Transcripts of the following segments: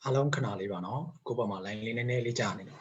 အားလုံးခဏလေးပါနော်ကိုယ့်ဘက်မှာ line လေးနည်းနည်းလေးကြာနေတယ်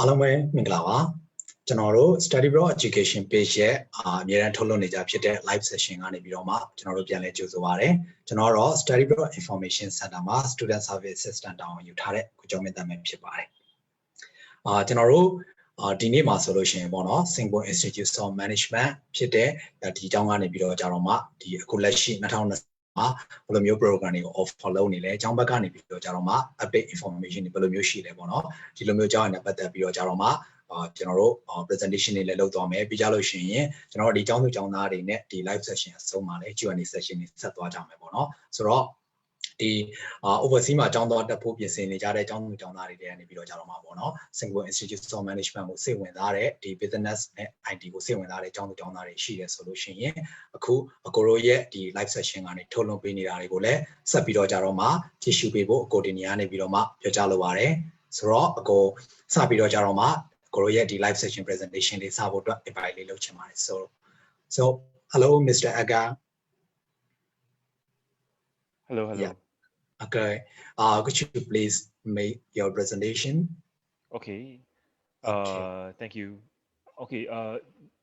အားလုံးပဲမင်္ဂလာပါကျွန်တော်တို့ Study Abroad Education page ရဲ့အများအားထုတ်လွှင့်နေကြဖြစ်တဲ့ live session ကနေပြီးတော့မှကျွန်တော်တို့ပြန်လည်ကြိုဆိုပါရစေကျွန်တော်တော့ Study Abroad Information Center မှာ Student Service Assistant တာဝန်ယူထားတဲ့ကိုကျော်မင်းတမ်းပဲဖြစ်ပါတယ်ကျွန်တော်တို့ဒီနေ့မှာဆိုလို့ရှိရင်ပေါ့နော် Singapore Institute of Management ဖြစ်တဲ့ဒီအကြောင်းကနေပြီးတော့ကြတော့မှဒီအခုလက်ရှိ2020မှာဘယ်လိုမျိုး program တွေကို offer လုပ်နေလဲအကြောင်းဘက်ကနေပြီးတော့ကြတော့မှ update information တွေဘယ်လိုမျိုးရှိလဲပေါ့နော်ဒီလိုမျိုးအကြောင်းအရာနဲ့ပတ်သက်ပြီးတော့ကြတော့မှကျွန်တော်တို့ presentation တွေလည်းလုပ်သွားမယ်ပြီးကြလို့ရှိရင်ကျွန်တော်တို့ဒီအကြောင်းသူအကြောင်းသားတွေနဲ့ဒီ live session အဆုံးမှာလည်း Q&A session တွေဆက်သွားကြမယ်ပေါ့နော်ဆိုတော့ဒီ overseas မှာအကြောင်းသွားတက်ဖို့ပြင်ဆင်နေကြတဲ့အကြောင်းသူအကြောင်းသားတွေတည်းကနေပြီးတော့ကြတော့မှာပေါ့နော် Singapore Institute of Management ကိုစိတ်ဝင်စားတဲ့ဒီ business နဲ့ IT ကိုစိတ်ဝင်စားတဲ့အကြောင်းသူအကြောင်းသားတွေရှိတယ်ဆိုလို့ရှိရင်အခုအကိုတို့ရဲ့ဒီ live session ကနေထုတ်လွှင့်ပေးနေတာတွေကိုလည်းဆက်ပြီးတော့ကြတော့မှကြည့်ရှုပေးဖို့အကိုဒီနေရာနေပြီးတော့မှပြောကြားလိုပါတယ်ဆိုတော့အကိုစပြီးတော့ကြတော့မှကိုရိုရဲ့ဒီ live session presentation လေးစဖို့အတွက် invite လေးလုပ်ချင်ပါတယ် so hello Mr. Aga hello yeah. Okay could you please make your presentation okay thank you okay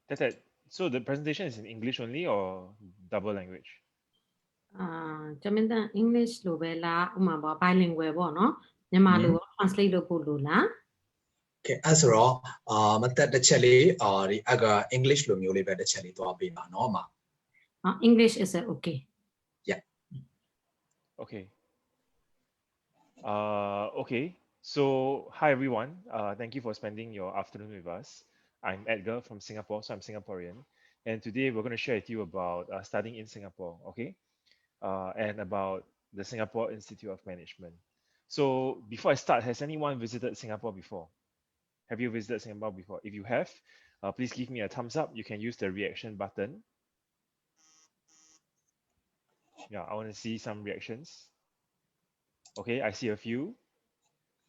that's it so the presentation is in English only or double language ကျွန်မတို့ English လိုပဲလားဥမာပေါ့ bilingual ပေါ့နော်မြန်မာလို translate လုပ်ဖို့လိုလားOkay အဲ့ဆိုတော့မသက်တစ်ချက်လေးဒီအက English လိုမျိုးလေးပဲတစ်ချက်လေးသွားပေးပါနော်မEnglish is it okay yeah okay okay so hi everyone thank you for spending your afternoon with us I'm Edgar from Singapore so I'm Singaporean and today we're going to share with you about studying in Singapore okay and about the Singapore Institute of Management. So before I start, has anyone visited Singapore before? Have you visited Singapore before? If you have, please give me a thumbs up. You can use the reaction button. Yeah, I want to see some reactions. Okay, I see a few.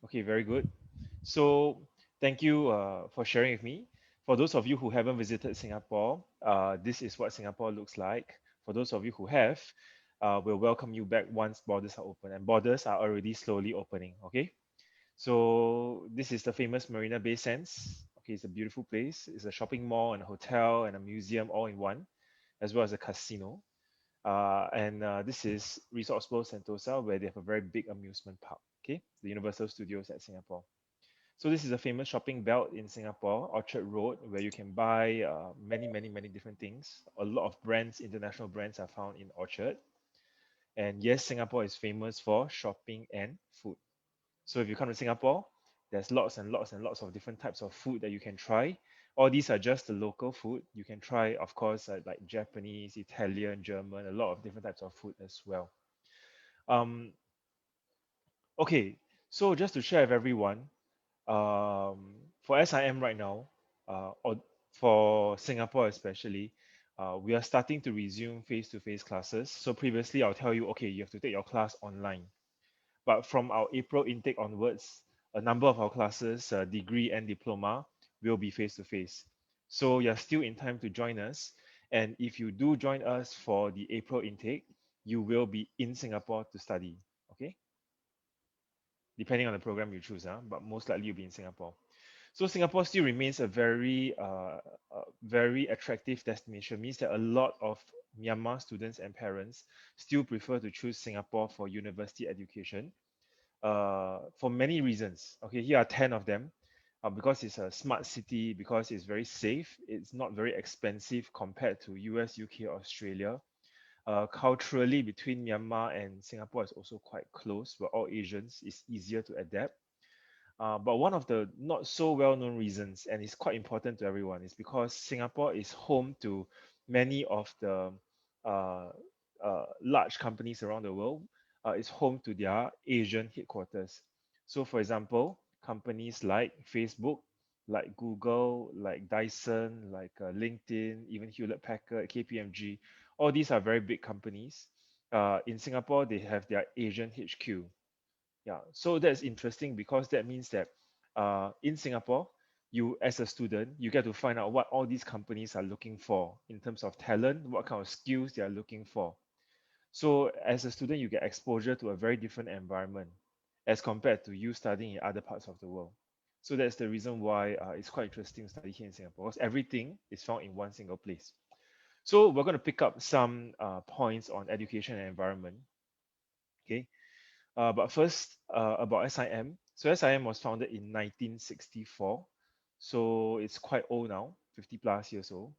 Okay, very good. So thank you for sharing with me. For those of you who haven't visited Singapore, this is what Singapore looks like. For those of you who have, we'll welcome you back once borders are open, and borders are already slowly opening. Okay, so this is the famous Marina Bay Sands. Okay, it's a beautiful place. It's a shopping mall and a hotel and a museum all in one, as well as a casino. And this is Resorts World Sentosa, where they have a very big amusement park. Okay, the Universal Studios at Singapore. So this is a famous shopping belt in Singapore, Orchard Road, where you can buy many different things. A lot of brands, international brands, are found in Orchard. And yes, Singapore is famous for shopping and food. So if you come to Singapore, there's lots and lots and lots of different types of food that you can try. All these are just the local food. You can try, of course, like Japanese, Italian, German, a lot of different types of food as well. Um, okay, so just to share with everyone, for SIM right now, or for Singapore especially, we are starting to resume face-to-face classes. So previously, I'll tell you, okay, you have to take your class online. But from our April intake onwards, a number of our classes, degree and diploma, will be face-to-face. So you're still in time to join us. And if you do join us for the April intake, you will be in Singapore to study. Okay, depending on the program you choose, but most likely you'll be in Singapore. So Singapore still remains a very attractive destination. Means that a lot of Myanmar students and parents still prefer to choose Singapore for university education, for many reasons. Okay, here are 10 of them. Because it's a smart city, because it's very safe, it's not very expensive compared to US, UK, Australia. Culturally, between Myanmar and Singapore is also quite close. We're all Asians, it's easier to adapt. But one of the not so well-known reasons, and it's quite important to everyone, is because Singapore is home to many of the uh, large companies around the world. It's home to their Asian headquarters. So, for example, companies like Facebook, like Google, like Dyson, like LinkedIn, even Hewlett Packard, KPMG, all these are very big companies. In Singapore, they have their Asian HQ. Yeah, so that's interesting because that means that in Singapore, you as a student, you get to find out what all these companies are looking for in terms of talent, what kind of skills they are looking for. So as a student, you get exposure to a very different environment as compared to you studying in other parts of the world. So that's the reason why it's quite interesting to study here in Singapore because everything is found in one single place. So we're going to pick up some points on education and environment. Okay. But first, about SIM. So SIM was founded in 1964. So it's quite old now, 50 plus years old.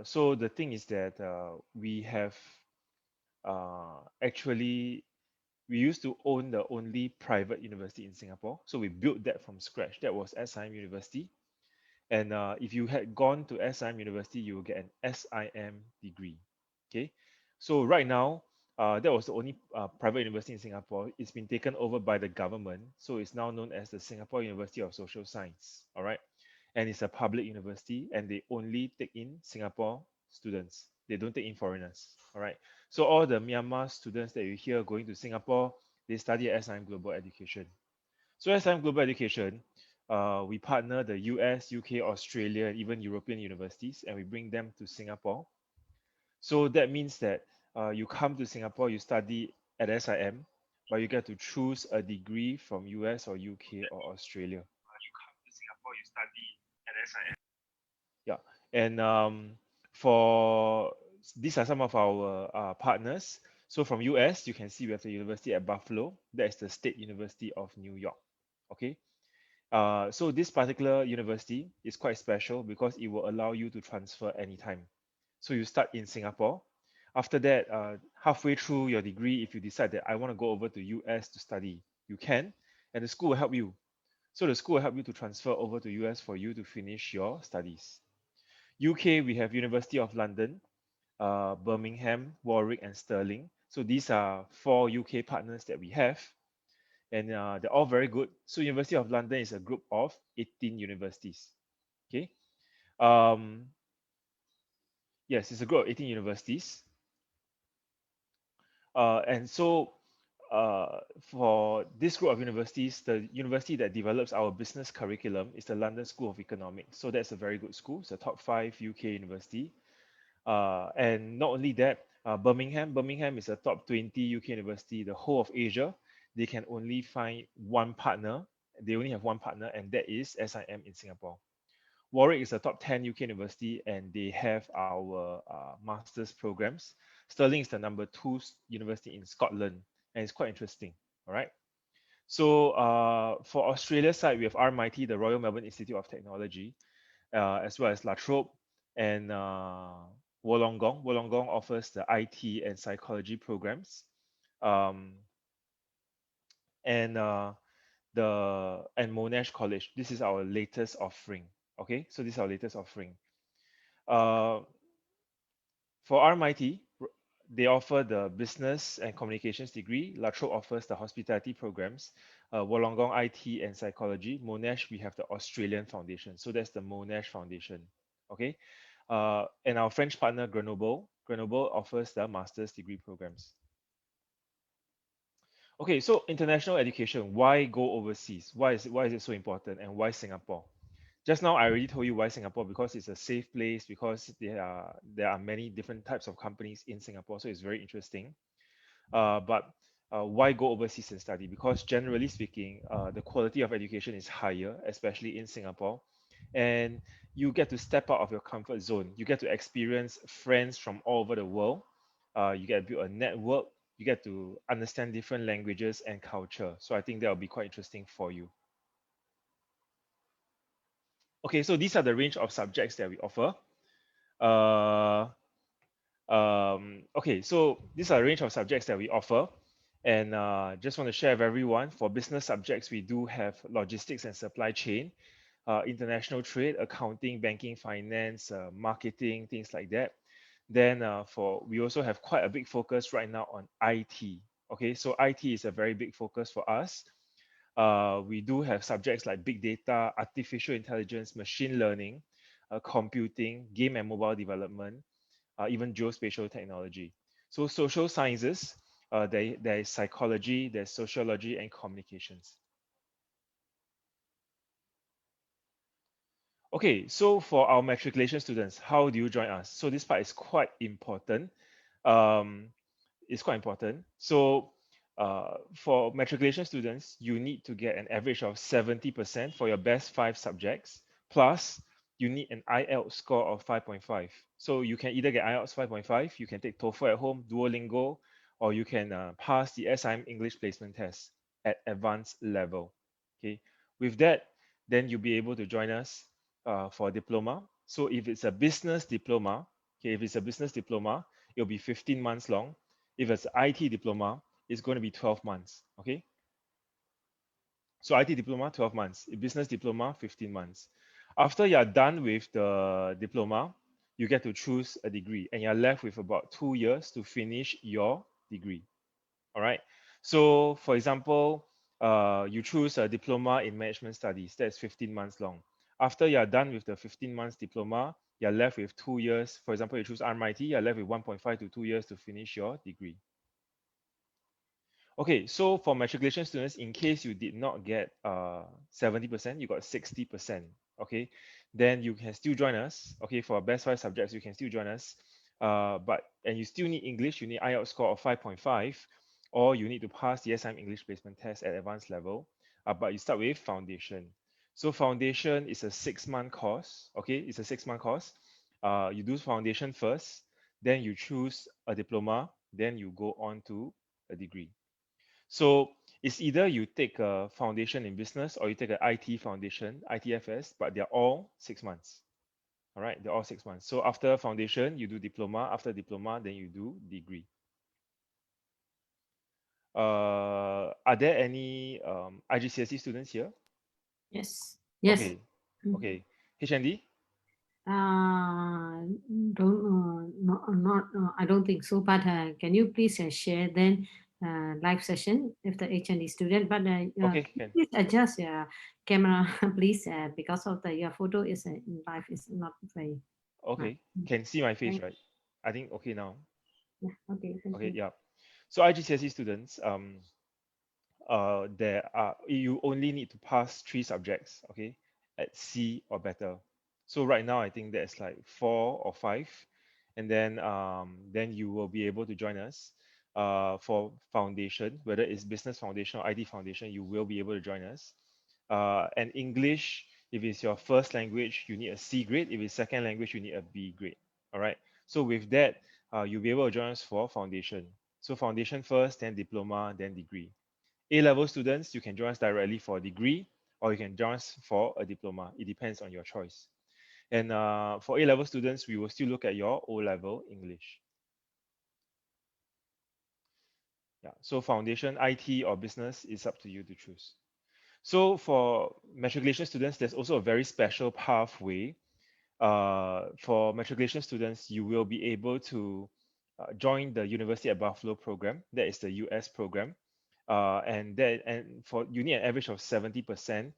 So the thing is that we have actually, we used to own the only private university in Singapore. So we built that from scratch. That was SIM University. And if you had gone to SIM University, you will get an SIM degree. Okay, so right now, that was the only private university in Singapore. It's been taken over by the government, so it's now known as the Singapore University of Social Science. All right, and it's a public university, and they only take in Singapore students. They don't take in foreigners. All right, so all the Myanmar students that you hear going to Singapore, they study at SIM Global Education. So as I'm Global Education, we partner the US, UK, Australia, and even European universities, and we bring them to Singapore. So that means that you come to Singapore, you study at SIM, but you get to choose a degree from US or UK or Australia. You come to Singapore, you study at SIM. Yeah, and for these are some of our partners. So from US, you can see we have the university at Buffalo. That is the State University of New York. Okay. So this particular university is quite special because it will allow you to transfer anytime. So you start in Singapore. After that, halfway through your degree, if you decide that I want to go over to US to study, you can, and the school will help you. So the school will help you to transfer over to US for you to finish your studies. UK, we have University of London. Birmingham, Warwick, and Stirling. So these are 4 UK partners that we have, and they're all very good. So University of London is a group of 18 universities. Okay. Yes, it's a group of 18 universities. And so for this group of universities, the university that develops our business curriculum is the London School of Economics. So that's a very good school. It's a top 5 UK university. And not only that, Birmingham is a top 20 UK university, the whole of Asia. They can only find one partner. They only have one partner, and that is SIM in Singapore. Warwick is a top 10 UK university, and they have our master's programs. Stirling is the number 2 university in Scotland, and it's quite interesting. All right. So for Australia side, we have RMIT, the Royal Melbourne Institute of Technology, as well as La Trobe and Wollongong. Wollongong offers the IT and psychology programs, um, and Monash College. This is our latest offering. Okay, so this is our latest offering. Uh, for RMIT, they offer the business and communications degree. La Trobe offers the hospitality programs. Wollongong IT and psychology. Monash, we have the Australian Foundation. So that's the Monash Foundation. Okay. And our French partner, Grenoble offers the master's degree programs. Okay, so international education, why go overseas? Why is it so important, and why Singapore? Just now I already told you why Singapore, because it's a safe place, because there are many different types of companies in Singapore, so it's very interesting. But why go overseas and study? Because generally speaking, the quality of education is higher, especially in Singapore, and you get to step out of your comfort zone. You get to experience friends from all over the world. You get to build a network. You get to understand different languages and culture. So I think that will be quite interesting for you. Okay, so these are the range of subjects that we offer. Okay, so these are a range of subjects that we offer. And just want to share with everyone, for business subjects, we do have logistics and supply chain, international trade, accounting, banking, finance, marketing, things like that. Then we also have quite a big focus right now on IT. Okay, so IT is a very big focus for us. We do have subjects like big data, artificial intelligence, machine learning, computing, game and mobile development, even geospatial technology. So social sciences, there is psychology, there's sociology, and communications. Okay, so for our matriculation students, how do you join us? So this part is quite important. It's quite important. So for matriculation students, you need to get an average of 70% for your best 5 subjects, plus you need an IELTS score of 5.5. So you can either get IELTS 5.5, you can take TOEFL at home, Duolingo, or you can pass the SIM English placement test at advanced level. Okay, with that, then you'll be able to join us for a diploma. So if it's a business diploma, okay, if it's a business diploma, it'll be 15 months long. If it's IT diploma, it's going to be 12 months. Okay. So IT diploma, 12 months. Business diploma, 15 months. After you're done with the diploma, you get to choose a degree, and you're left with about 2 years to finish your degree. All right. So for example, you choose a diploma in management studies. That's 15 months long. After you're done with the 15 months diploma, you're left with 2 years. For example, you choose RMIT, you're left with 1.5 to 2 years to finish your degree. Okay, so for matriculation students, in case you did not get 70%, you got 60%. Okay, then you can still join us. Okay, for best 5 subjects, you can still join us. And you still need English. You need IELTS score of 5.5, or you need to pass the SIM English placement test at advanced level. But you start with foundation. So foundation is a 6-month course. Okay, it's a 6-month course. You do foundation first, then you choose a diploma, then you go on to a degree. So it's either you take a foundation in business or you take an IT foundation, ITFS, but they're all 6 months. All right, they're all 6 months. So after foundation, you do diploma. After diploma, then you do degree. Are there any IGCSE students here? Yes. Yes. Okay, okay. HND? Don't not I don't think so. But can you please share then live session if the HND student? But Okay, can you can. please adjust your camera, please, because of the your photo is in live is not very nice. Okay, can see my face, Thank, right? I think okay now. yeah, okay, thank Okay, you. yeah. So IGCSE students, there are you only need to pass 3 subjects, okay, at C or better. So right now I think there's like 4 or 5, and then you will be able to join us for foundation, whether it's business foundation or IT foundation, you will be able to join us. And English, if it's your first language, you need a C grade. If it's second language, you need a B grade. All right. So with that, you'll be able to join us for foundation. So foundation first, then diploma, then degree. A-level students, you can join us directly for a degree, or you can join us for a diploma. It depends on your choice. And for A-level students, we will still look at your O-level English. Yeah. So foundation, IT, or business is up to you to choose. So for matriculation students, there's also a very special pathway. For matriculation students, you will be able to join the University at Buffalo program. That is the US program. And for you need an average of 70%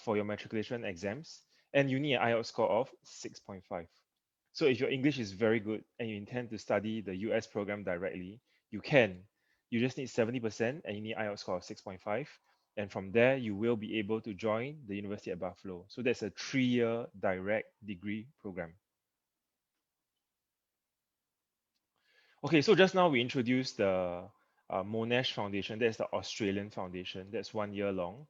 for your matriculation exams, and you need an IELTS score of 6.5. So if your English is very good and you intend to study the US program directly, you can. You just need 70% and you need IELTS score of 6.5. And from there, you will be able to join the University at Buffalo. So that's a 3-year direct degree program. Okay, so just now we introduced the Monash Foundation. That's the Australian foundation. That's 1 year long.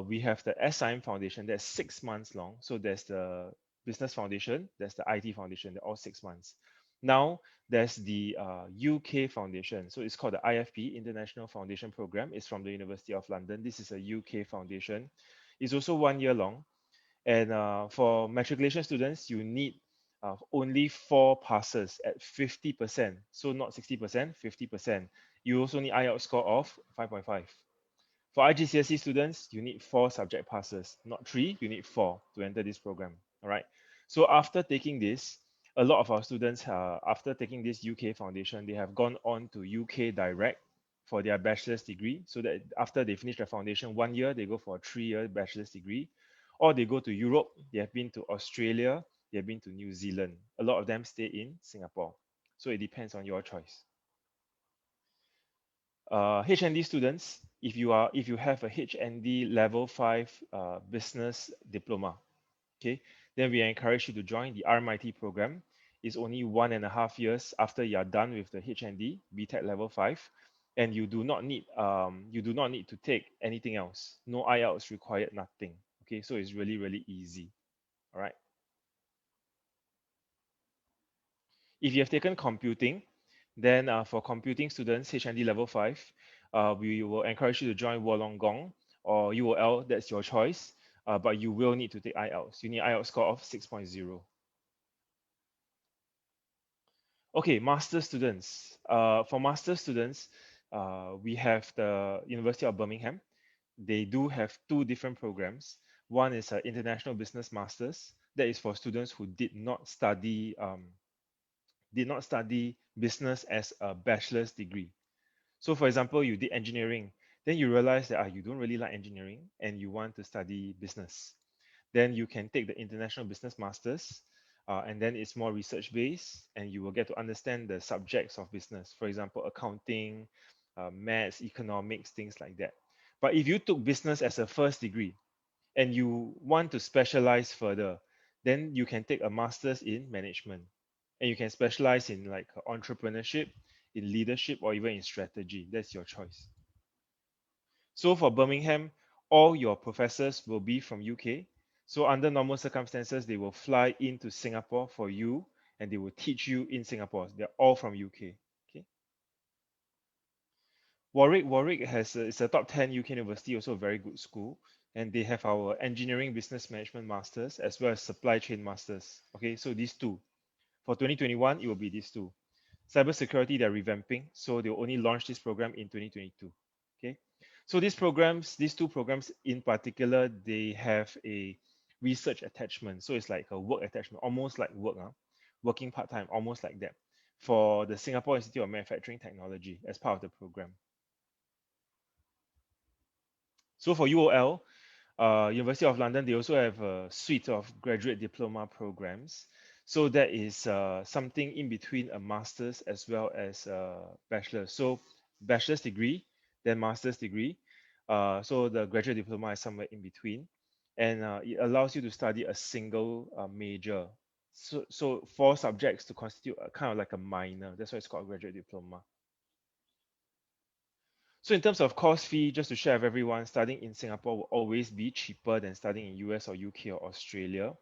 We have the SIM Foundation. That's 6 months long. So there's the Business Foundation. There's the IT Foundation. They're all 6 months. Now there's the UK Foundation. So it's called the IFP, International Foundation Program. It's from the University of London. This is a UK foundation. It's also 1 year long. And for matriculation students, you need only 4 passes at 50%. So not 60%, 50%. You also need IELTS score of 5.5. For IGCSE students, you need 4 subject passes, not 3, you need 4 to enter this program. All right. So after taking this, a lot of our students, after taking this UK foundation, they have gone on to UK Direct for their bachelor's degree. So that after they finish their foundation 1 year, they go for a 3-year bachelor's degree. Or they go to Europe, they have been to Australia, they have been to New Zealand. A lot of them stay in Singapore. So it depends on your choice. HND students, if you have a HND level 5 business diploma, okay, then we encourage you to join the RMIT program. It's only 1.5 years after you are done with the HND BTEC level 5, and you do not need to take anything else. No IELTS required, nothing. Okay, so it's really, really easy. All right. If you have taken computing, then for computing students, HND level 5, we will encourage you to join Wollongong or UOL, that's your choice, but you will need to take IELTS. You need IELTS score of 6.0. Okay, master students. For master students, we have the University of Birmingham. They do have 2 different programs. One is an International Business Masters. That is for students who did not study business as a bachelor's degree. So for example, you did engineering, then you realize that you don't really like engineering and you want to study business. Then you can take the International Business Masters, and then it's more research based and you will get to understand the subjects of business. For example, accounting, maths, economics, things like that. But if you took business as a first degree and you want to specialize further, then you can take a master's in management and you can specialize in like entrepreneurship, in leadership, or even in strategy. That's your choice. So for Birmingham, all your professors will be from UK. So under normal circumstances, they will fly into Singapore for you and they will teach you in Singapore. They're all from UK. Okay. Warwick is a top 10 UK university, also a very good school. And they have our engineering business management masters as well as supply chain masters. Okay, so these 2. For 2021, it will be these 2. Cybersecurity, they're revamping, so they'll only launch this program in 2022. Okay, so these 2 programs in particular, they have a research attachment. So it's like a work attachment, almost like work, working part-time, almost like that, for the Singapore Institute of Manufacturing Technology as part of the program. So for UOL, University of London, they also have a suite of graduate diploma programs. So that is something in between a master's as well as a bachelor's. So bachelor's degree, then master's degree. So the graduate diploma is somewhere in between. And it allows you to study a single major. So 4 subjects to constitute a kind of like a minor. That's why it's called a graduate diploma. So in terms of course fee, just to share with everyone, studying in Singapore will always be cheaper than studying in US or UK or Australia.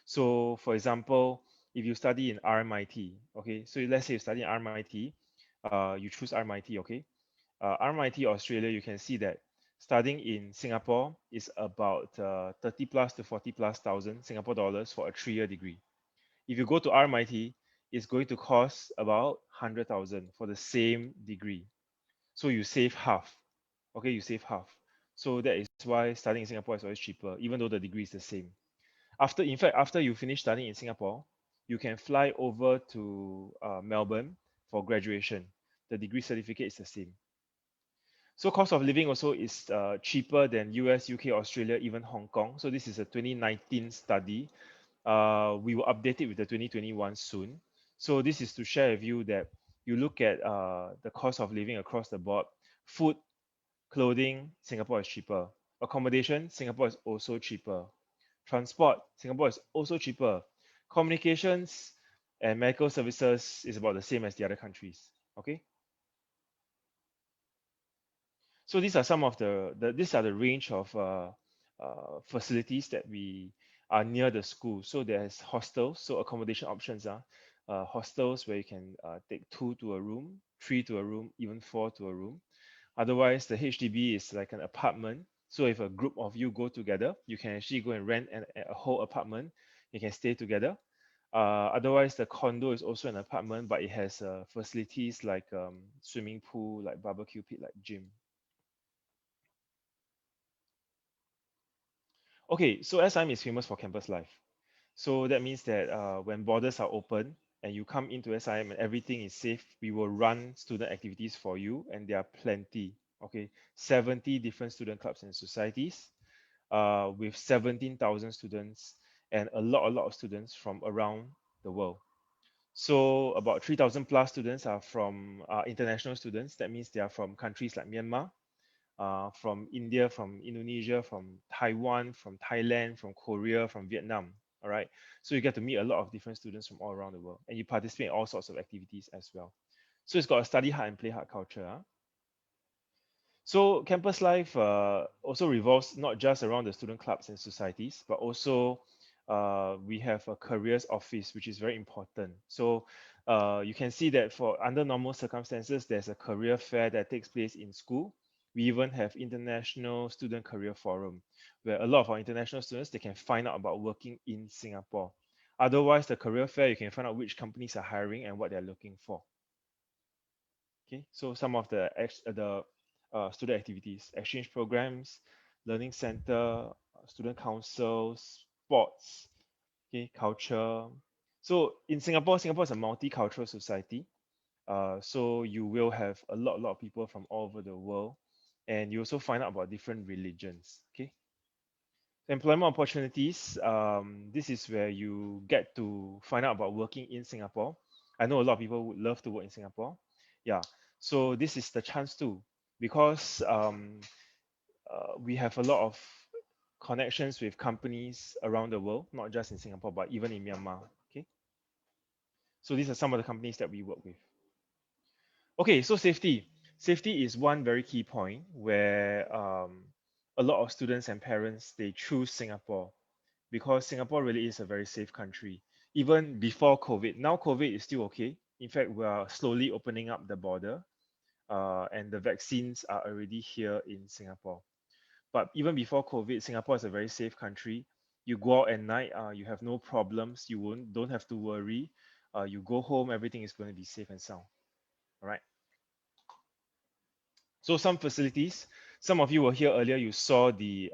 So for example, if you study in RMIT, okay, so let's say you study in RMIT, you choose RMIT, okay, RMIT Australia, you can see that studying in Singapore is about 30 plus to 40 plus thousand Singapore dollars for a 3-year degree. If you go to RMIT, it's going to cost about 100,000 for the same degree. So you save half. Okay, you save half. So that is why studying in Singapore is always cheaper, even though the degree is the same. In fact, after you finish studying in Singapore, you can fly over to Melbourne for graduation. The degree certificate is the same. So cost of living also is cheaper than US, UK, Australia, even Hong Kong. So this is a 2019 study. We will update it with the 2021 soon. So this is to share with you that you look at the cost of living across the board. Food, clothing, Singapore is cheaper. Accommodation, Singapore is also cheaper. Transport, Singapore is also cheaper. Communications and medical services is about the same as the other countries. Okay. So these are some of these are the range of facilities that we are near the school. So there's hostels, so accommodation options are hostels where you can take 2 to a room, 3 to a room, even 4 to a room. Otherwise, the HDB is like an apartment. So if a group of you go together, you can actually go and rent a whole apartment. You can stay together. Otherwise, the condo is also an apartment, but it has facilities like swimming pool, like barbecue pit, like gym. Okay, so SIM is famous for campus life. So that means that when borders are open and you come into SIM and everything is safe, we will run student activities for you, and there are plenty. Okay, 70 different student clubs and societies with 17,000 students and a lot of students from around the world. So about 3,000 plus students are from international students. That means they are from countries like Myanmar, from India, from Indonesia, from Taiwan, from Thailand, from Korea, from Vietnam. All right. So you get to meet a lot of different students from all around the world, and you participate in all sorts of activities as well. So it's got a study hard and play hard culture. So campus life also revolves not just around the student clubs and societies, but also we have a careers office, which is very important. So you can see that for under normal circumstances, there's a career fair that takes place in school. We even have International Student Career Forum, where a lot of our international students, they can find out about working in Singapore. Otherwise, the career fair, you can find out which companies are hiring and what they're looking for. Okay, so some of the student activities, exchange programs, learning center, student councils, sports, okay, culture. So in Singapore, Singapore is a multicultural society. So you will have a lot of people from all over the world, and you also find out about different religions. Okay, employment opportunities. This is where you get to find out about working in Singapore. I know a lot of people would love to work in Singapore. Yeah, so this is the chance too, because we have a lot of connections with companies around the world, not just in Singapore, but even in Myanmar. Okay, so these are some of the companies that we work with. Okay, so safety. Safety is one very key point where a lot of students and parents, they choose Singapore because Singapore really is a very safe country. Even before COVID, now COVID is still okay. In fact, we are slowly opening up the border, and the vaccines are already here in Singapore. But even before COVID, Singapore is a very safe country. You go out at night, you have no problems. You don't have to worry. You go home, everything is going to be safe and sound. All right. So some facilities, some of you were here earlier. You saw the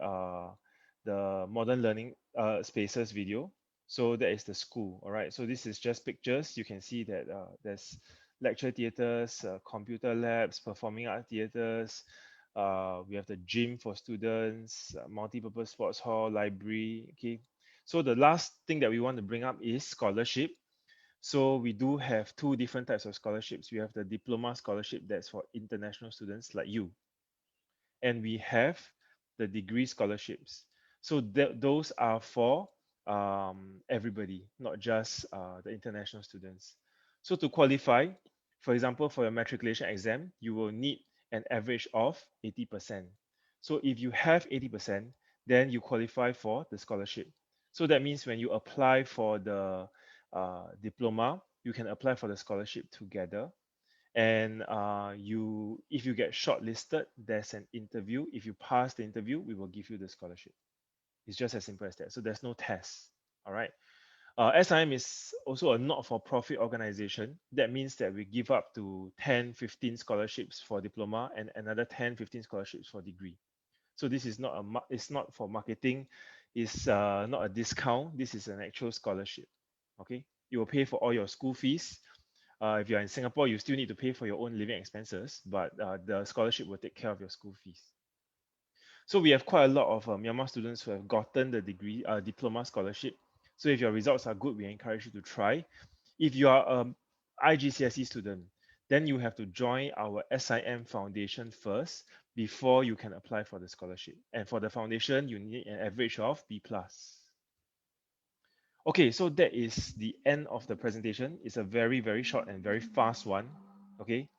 the modern learning spaces video. So that is the school. All right. So this is just pictures. You can see that there's lecture theaters, computer labs, performing art theaters. We have the gym for students, multi-purpose sports hall, library. Okay. So the last thing that we want to bring up is scholarship. So we do have two different types of scholarships. We have the diploma scholarship that's for international students like you, and we have the degree scholarships. So those are for everybody, not just the international students. So to qualify, for example, for your matriculation exam, you will need an average of 80%. So if you have 80%, then you qualify for the scholarship. So that means when you apply for the diploma, you can apply for the scholarship together. And if you get shortlisted, there's an interview. If you pass the interview, we will give you the scholarship. It's just as simple as that. So there's no test. All right. SIM is also a not-for-profit organization. That means that we give up to 10, 15 scholarships for diploma and another 10, 15 scholarships for degree. So this is not it's not for marketing. It's not a discount. This is an actual scholarship. Okay. You will pay for all your school fees. If you're in Singapore, you still need to pay for your own living expenses, but the scholarship will take care of your school fees. So we have quite a lot of Myanmar students who have gotten the degree diploma scholarship. So if your results are good, we encourage you to try. If you are an IGCSE student, then you have to join our SIM foundation first before you can apply for the scholarship. And for the foundation, you need an average of B+. Okay, so that is the end of the presentation. It's a very, very short and very fast one. Okay,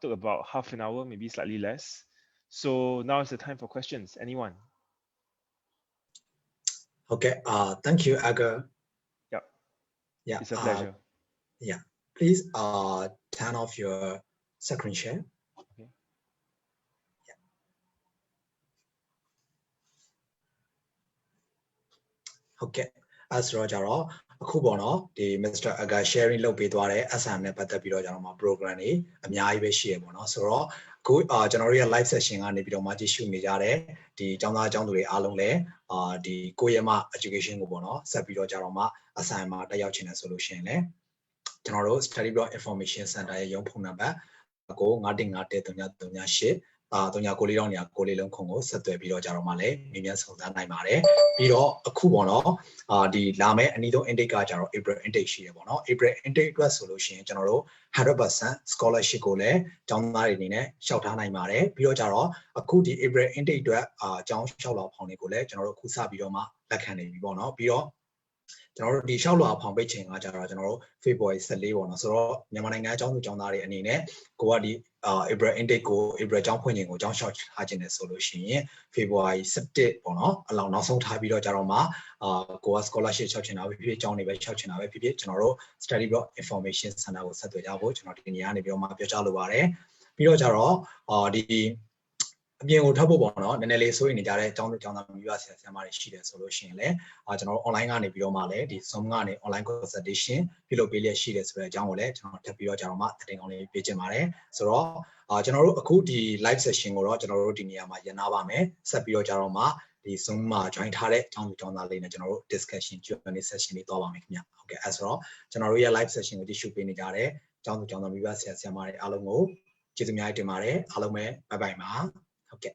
took about half an hour, maybe slightly less. So now is the time for questions. Anyone? Okay, thank you, Aga. Yep. Yeah, It's a pleasure. yeah. Please turn off your screen share. Okay. Okay, as ဆိုတော့ကြတော့အခုပေါ့နော်ဒီ Mr. Aga sharing လုပ်ပေးသွားတဲ့ SM နဲ့ပတ်သက်ပြီးတော့ကျွန်တော်မှာ program တွေအများကြီးပဲရှိရပေါ့နော်ဆိုတော့အခုကျွန်တော်တို့ရဲ့ live session ကနေပြီးတော့မှကြည့်ရှုနေကြတဲ့ဒီကျောင်းသားကျောင်းသူတွေအားလုံးလည်းဒီကိုယ့်ရဲ့မှ education ကိုပေါ့နော်ဆက်ပြီးတော့ကြတော့မှ SM မှာတက်ရောက်ချင်တယ်ဆိုလို့ရှိရင်လည်းကျွန်တော်တို့ Study Block Information Center ရဲ့ရုံးဖုန်းနံပါတ်ကို91533383994တောင်းနေရာ6လေးလုံးခုံကိုဆက်သွယ်ပြီးတော့ကြတော့မှလည်းမြင်မြန်စုံစမ်းနိုင်ပါတယ်ပြီးတော့အခုပေါ့နော်ဒီလာမယ့်အနည်းဆုံး intake ကကြတော့ April intake ရှိတယ်ပေါ့နော် April intake အတွက်ဆိုလို့ရှိရင်ကျွန်တော်တို့ 100% scholarship ကိုလည်းကျောင်းသားတွေအနေနဲ့ရှောက်ထားနိုင်ပါတယ်ပြီးတော့ကြတော့အခုဒီ April intake အတွက်ကျောင်းလျှောက်လာဖောင်တွေကိုလည်းကျွန်တော်တို့အခုစပြီးတော့မှလက်ခံနေပြီပေါ့နော်ပြီးတော့ကျွန်တော်တို့ဒီလျှောက်လွှာဖောင်ပိတ်ချိန်ကကြတော့ကျွန်တော်တို့ February 14ပေါ့နော်ဆိုတော့မြန်မာနိုင်ငံအကြောင်းသူကျောင်းသားတွေအနေနဲ့ကိုကဒီ April intake ကို April ကျောင်းဖွင့်ချိန်ကိုကျောင်းလျှောက်ထားခြင်းနဲ့ဆိုလို့ရှိရင် February 17ပေါ့နော်အလောက်နောက်ဆုံးထားပြီးတော့ကြတော့မှကိုက scholarship လျှောက်ချင်တာပဲဖြစ်ဖြစ်ကျောင်းတွေပဲလျှောက်ချင်တာပဲဖြစ်ဖြစ်ကျွန်တော်တို့ Study Block Information Center ကိုဆက်သွယ်ကြဖို့ကျွန်တော်ဒီနေရာနေပြီးတော့မှပြောကြားလိုပါတယ်ပြီးတော့ကြတော့ဒီအပြင်ကိုထွက်ဖို့ပေါ့နော်နည်းနည်းလေးစိုးရိမ်နေကြတဲ့အကြောင်းသားမိဘဆရာဆရာမတွေရှိတယ်ဆိုလို့ရှိရင်လည်းကျွန်တော်တို့ online ကနေပြီးတော့မှလည်းဒီ Zoom ကနေ online consultation ပြုလုပ်ပေးလျက်ရှိတယ်ဆိုတဲ့အကြောင်းကိုလည်းကျွန်တော်ထပ်ပြီးတော့ကြတော့မှတင်ကောင်းလေးပေးချင်ပါတယ်ဆိုတော့ကျွန်တော်တို့အခုဒီ live session ကိုတော့ကျွန်တော်တို့ဒီနေရာမှာရနာပါမယ်ဆက်ပြီးတော့ကြတော့မှဒီ Zoom မှာ join ထားတဲ့အကြောင်းသားလေးနဲ့ကျွန်တော်တို့ discussion Q&A session လေးသွားပါမယ်ခင်ဗျဟုတ်ကဲ့အဲဆိုတော့ကျွန်တော်တို့ရဲ့ live session ကိုကြည့်ရှုပေးနေကြတဲ့အကြောင်းသားမိဘဆရာဆရာမတွေအားလုံးကိုကျေးဇူးများတင်ပါတယ်အားလုံးပဲ bye bye ပါဟုတ်ကဲ့